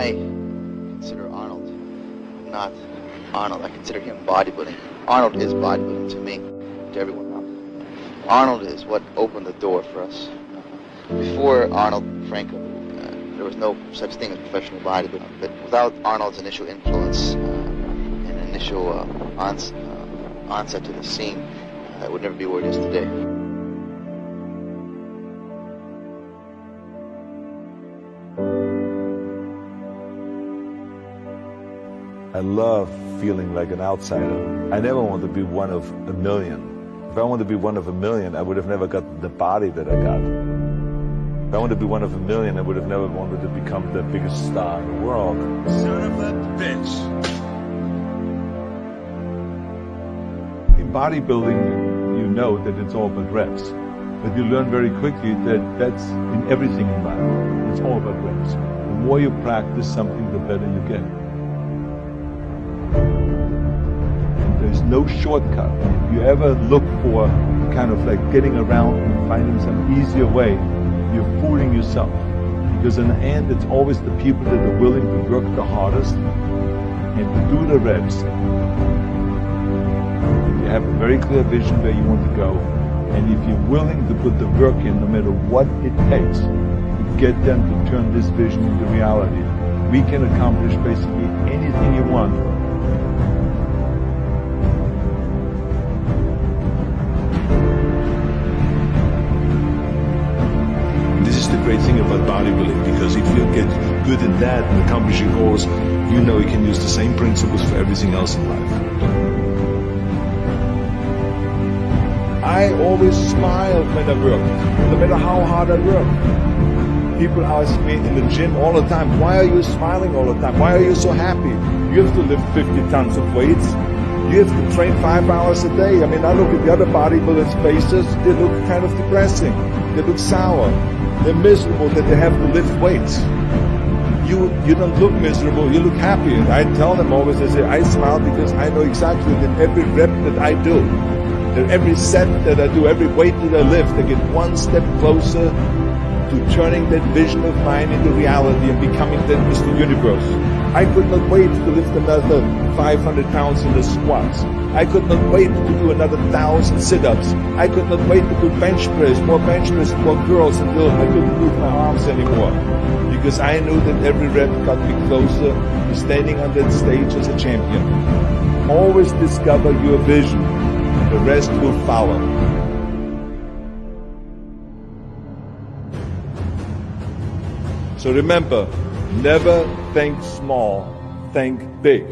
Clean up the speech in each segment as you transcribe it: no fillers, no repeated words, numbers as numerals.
I consider Arnold not Arnold. I consider him bodybuilding. Arnold is bodybuilding to me, to everyone else. Arnold is what opened the door for us. Before Arnold Franco, there was no such thing as professional bodybuilding. But without Arnold's initial influence and initial onset to the scene, it would never be where it is today. I love feeling like an outsider. I never want to be one of a million. If I wanted to be one of a million, I would have never got the body that I got. If I wanted to be one of a million, I would have never wanted to become the biggest star in the world. Son of a bitch. In bodybuilding, you know that it's all about reps. But you learn very quickly that that's in everything in life. It's all about reps. The more you practice something, the better you get. There's no shortcut. If you ever look for kind of like getting around and finding some easier way, you're fooling yourself. Because in the end, it's always the people that are willing to work the hardest and to do the reps. You have a very clear vision where you want to go, and if you're willing to put the work in, no matter what it takes, to get them to turn this vision into reality, we can accomplish basically anything you want. The great thing about bodybuilding, because if you get good in that and accomplishing goals, you know you can use the same principles for everything else in life. I always smile when I work, no matter how hard I work. People ask me in the gym all the time, why are you smiling all the time? Why are you so happy? You have to lift 50 tons of weights. You have to train 5 hours a day. I mean, I look at the other bodybuilders' faces, they look kind of depressing. They look sour. They're miserable that they have to lift weights. You don't look miserable, you look happy. And I tell them always, I say, I smile because I know exactly that every rep that I do, that every set that I do, every weight that I lift, I get one step closer to turning that vision of mine into reality and becoming that Mr. Universe. I could not wait to lift another 500 pounds in the squats. I could not wait to do another 1,000 sit-ups. I could not wait to do bench press, more curls until I couldn't move my arms anymore. Because I knew that every rep got me closer to standing on that stage as a champion. Always discover your vision. The rest will follow. So remember, never think small, think big.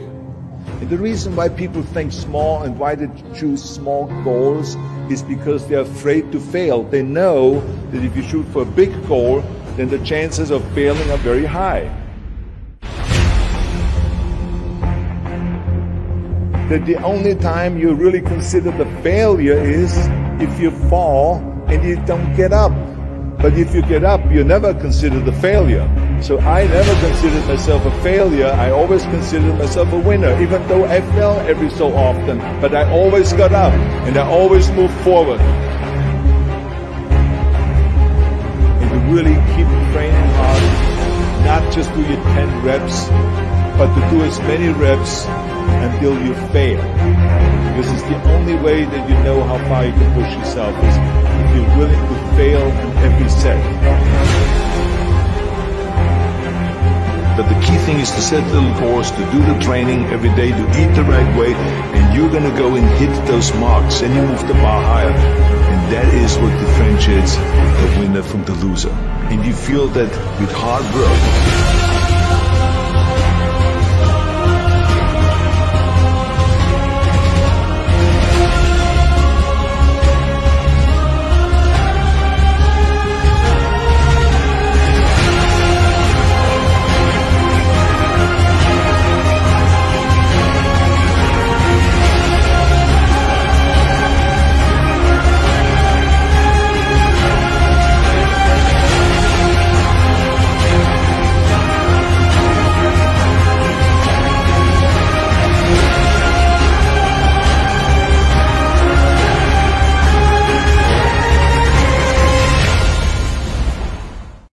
And the reason why people think small and why they choose small goals is because they're afraid to fail. They know that if you shoot for a big goal, then the chances of failing are very high. That the only time you really consider the failure is if you fall and you don't get up. But if you get up, you never consider the failure. So I never considered myself a failure. I always considered myself a winner, even though I fell every so often. But I always got up, and I always moved forward. And to really keep training hard, not just do your 10 reps, but to do as many reps until you fail. This is the only way that you know how far you can push yourself, is if you're willing to fail in every set. But the key thing is to set little goals, to do the training every day, to eat the right way, and you're going to go and hit those marks, and you move the bar higher. And that is what differentiates the winner from the loser. And you feel that with hard work,